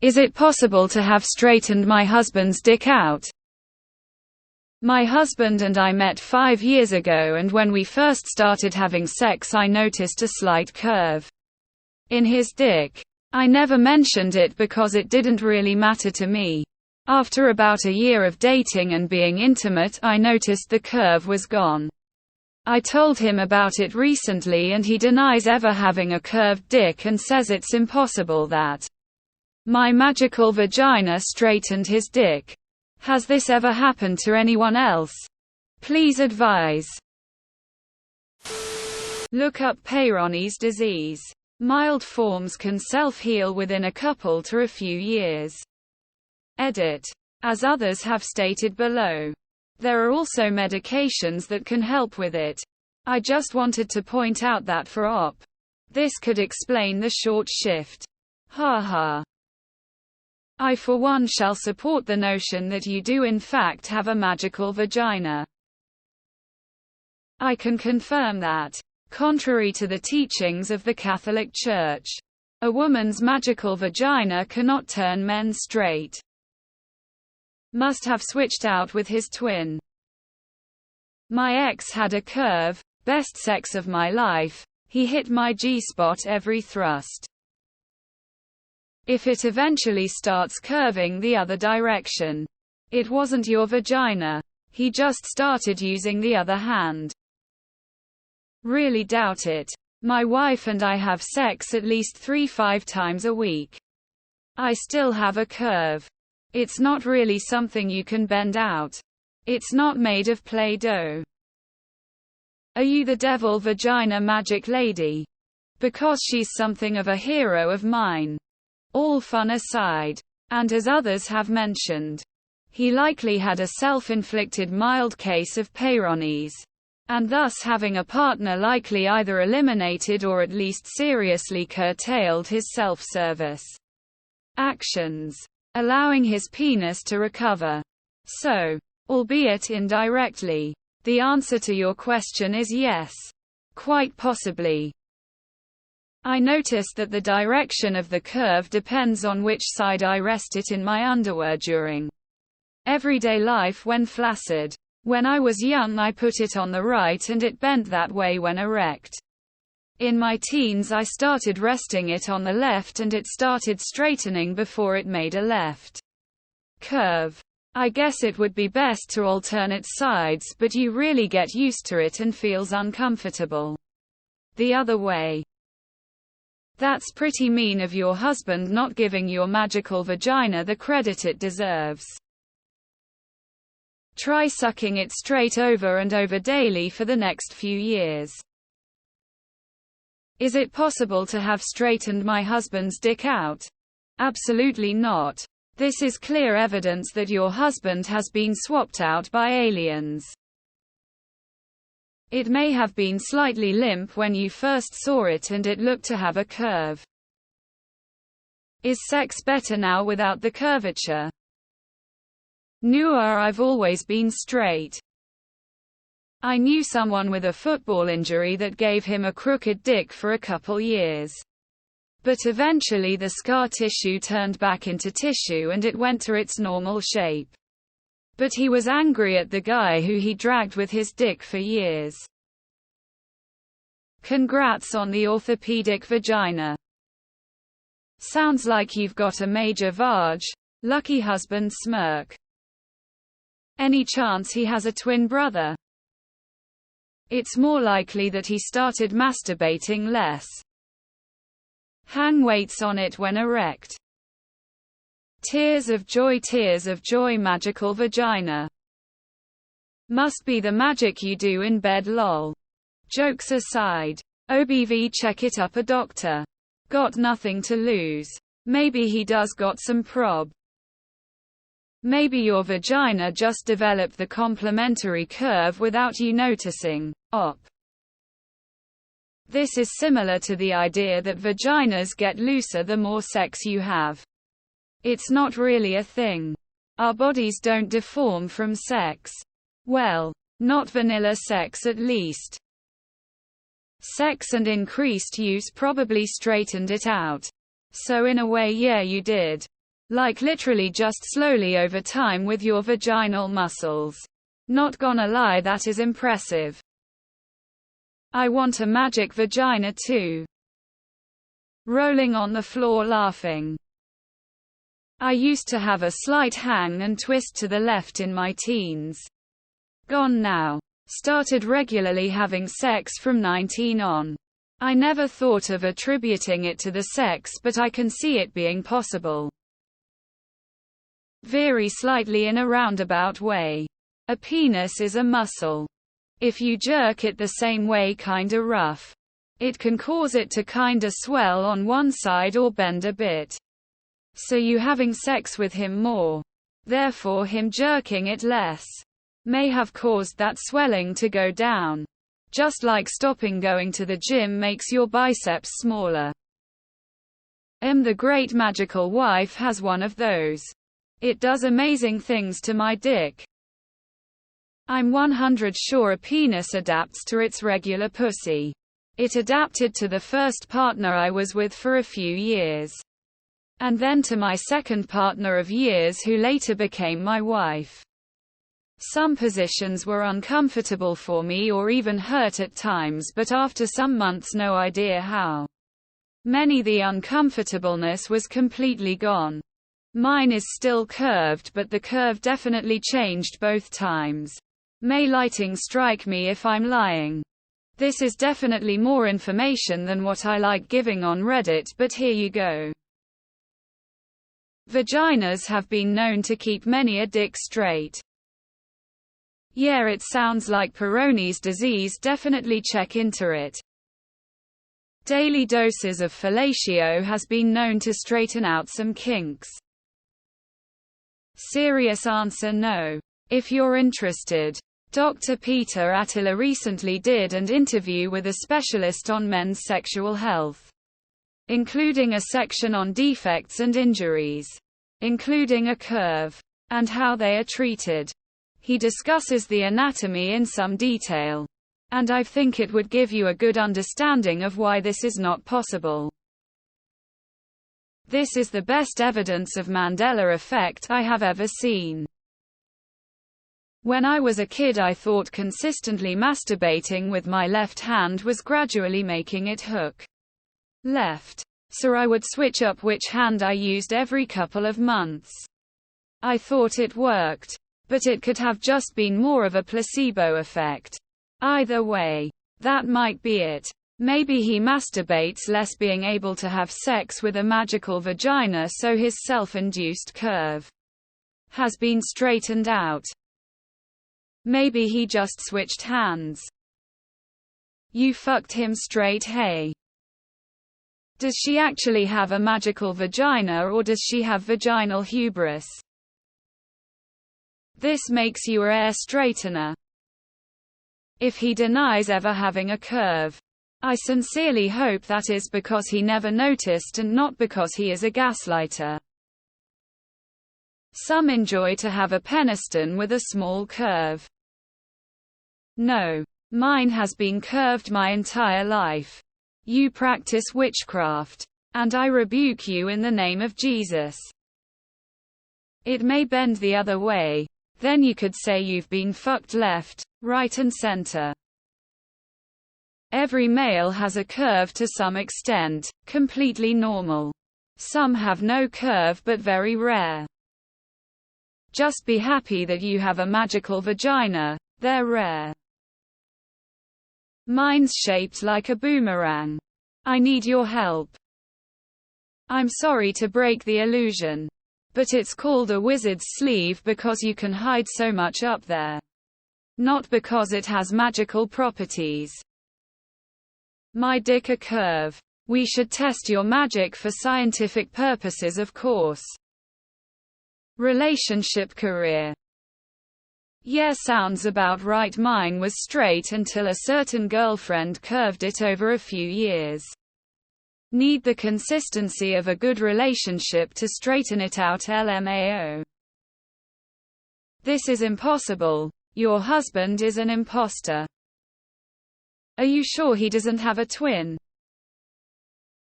Is it possible to have straightened my husband's dick out? My husband and I met 5 years ago, and when we first started having sex I noticed a slight curve in his dick. I never mentioned it because it didn't really matter to me. After about a year of dating and being intimate, I noticed the curve was gone. I told him about it recently and he denies ever having a curved dick and says it's impossible that my magical vagina straightened his dick. Has this ever happened to anyone else? Please advise. Look up Peyronie's disease. Mild forms can self-heal within a couple to a few years. Edit. As others have stated below. There are also medications that can help with it. I just wanted to point out that for Op. This could explain the short shift. Haha. I for one shall support the notion that you do in fact have a magical vagina. I can confirm that, contrary to the teachings of the Catholic Church, a woman's magical vagina cannot turn men straight. Must have switched out with his twin. My ex had a curve, best sex of my life, he hit my G-spot every thrust. If it eventually starts curving the other direction, it wasn't your vagina. He just started using the other hand. Really doubt it. My wife and I have sex at least 3-5 times a week. I still have a curve. It's not really something you can bend out. It's not made of Play-Doh. Are you the devil vagina magic lady? Because she's something of a hero of mine. All fun aside, and as others have mentioned, he likely had a self-inflicted mild case of Peyronie's, and thus having a partner likely either eliminated or at least seriously curtailed his self-service actions, allowing his penis to recover. So, albeit indirectly, the answer to your question is yes. Quite possibly. I noticed that the direction of the curve depends on which side I rest it in my underwear during everyday life when flaccid. When I was young I put it on the right and it bent that way when erect. In my teens I started resting it on the left and it started straightening before it made a left curve. I guess it would be best to alternate sides, but you really get used to it and feels uncomfortable the other way. That's pretty mean of your husband not giving your magical vagina the credit it deserves. Try sucking it straight over and over daily for the next few years. Is it possible to have straightened my husband's dick out? Absolutely not. This is clear evidence that your husband has been swapped out by aliens. It may have been slightly limp when you first saw it and it looked to have a curve. Is sex better now without the curvature? No, I've always been straight. I knew someone with a football injury that gave him a crooked dick for a couple years. But eventually the scar tissue turned back into tissue and it went to its normal shape. But he was angry at the guy who he dragged with his dick for years. Congrats on the orthopedic vagina. Sounds like you've got a major vag. Lucky husband smirk. Any chance he has a twin brother? It's more likely that he started masturbating less. Hang weights on it when erect. Tears of joy, magical vagina. Must be the magic you do in bed lol. Jokes aside. OBV, check it up a doctor. Got nothing to lose. Maybe he does got some prob. Maybe your vagina just developed the complementary curve without you noticing. Op. This is similar to the idea that vaginas get looser the more sex you have. It's not really a thing. Our bodies don't deform from sex. Well, not vanilla sex at least. Sex and increased use probably straightened it out. So in a way, yeah, you did. Like literally just slowly over time with your vaginal muscles. Not gonna lie, that is impressive. I want a magic vagina too. Rolling on the floor laughing. I used to have a slight hang and twist to the left in my teens. Gone now. Started regularly having sex from 19 on. I never thought of attributing it to the sex, but I can see it being possible. Vary slightly in a roundabout way. A penis is a muscle. If you jerk it the same way, kinda rough, it can cause it to kinda swell on one side or bend a bit. So you having sex with him more, therefore him jerking it less, may have caused that swelling to go down. Just like stopping going to the gym makes your biceps smaller. The Great Magical Wife has one of those. It does amazing things to my dick. I'm 100% sure a penis adapts to its regular pussy. It adapted to the first partner I was with for a few years. And then to my second partner of years, who later became my wife. Some positions were uncomfortable for me or even hurt at times, but after some months, no idea how many, the uncomfortableness was completely gone. Mine is still curved, but the curve definitely changed both times. May lighting strike me if I'm lying. This is definitely more information than what I like giving on Reddit, but here you go. Vaginas have been known to keep many a dick straight. Yeah, it sounds like Peyronie's disease, definitely check into it. Daily doses of fellatio has been known to straighten out some kinks. Serious answer: no. If you're interested. Dr. Peter Attila recently did an interview with a specialist on men's sexual health, including a section on defects and injuries, including a curve, and how they are treated. He discusses the anatomy in some detail, and I think it would give you a good understanding of why this is not possible. This is the best evidence of Mandela effect I have ever seen. When I was a kid, I thought consistently masturbating with my left hand was gradually making it hook left. So I would switch up which hand I used every couple of months. I thought it worked. But it could have just been more of a placebo effect. Either way, that might be it. Maybe he masturbates less being able to have sex with a magical vagina, so his self-induced curve has been straightened out. Maybe he just switched hands. You fucked him straight, hey? Does she actually have a magical vagina, or does she have vaginal hubris? This makes you a hair straightener. If he denies ever having a curve, I sincerely hope that is because he never noticed and not because he is a gaslighter. Some enjoy to have a peniston with a small curve. No. Mine has been curved my entire life. You practice witchcraft. And I rebuke you in the name of Jesus. It may bend the other way. Then you could say you've been fucked left, right and center. Every male has a curve to some extent, completely normal. Some have no curve but very rare. Just be happy that you have a magical vagina, they're rare. Mine's shaped like a boomerang. I need your help. I'm sorry to break the illusion. But it's called a wizard's sleeve because you can hide so much up there. Not because it has magical properties. My dick a curve. We should test your magic for scientific purposes, of course. Relationship career. Yeah, sounds about right. Mine was straight until a certain girlfriend curved it over a few years. Need the consistency of a good relationship to straighten it out, LMAO. This is impossible. Your husband is an imposter. Are you sure he doesn't have a twin?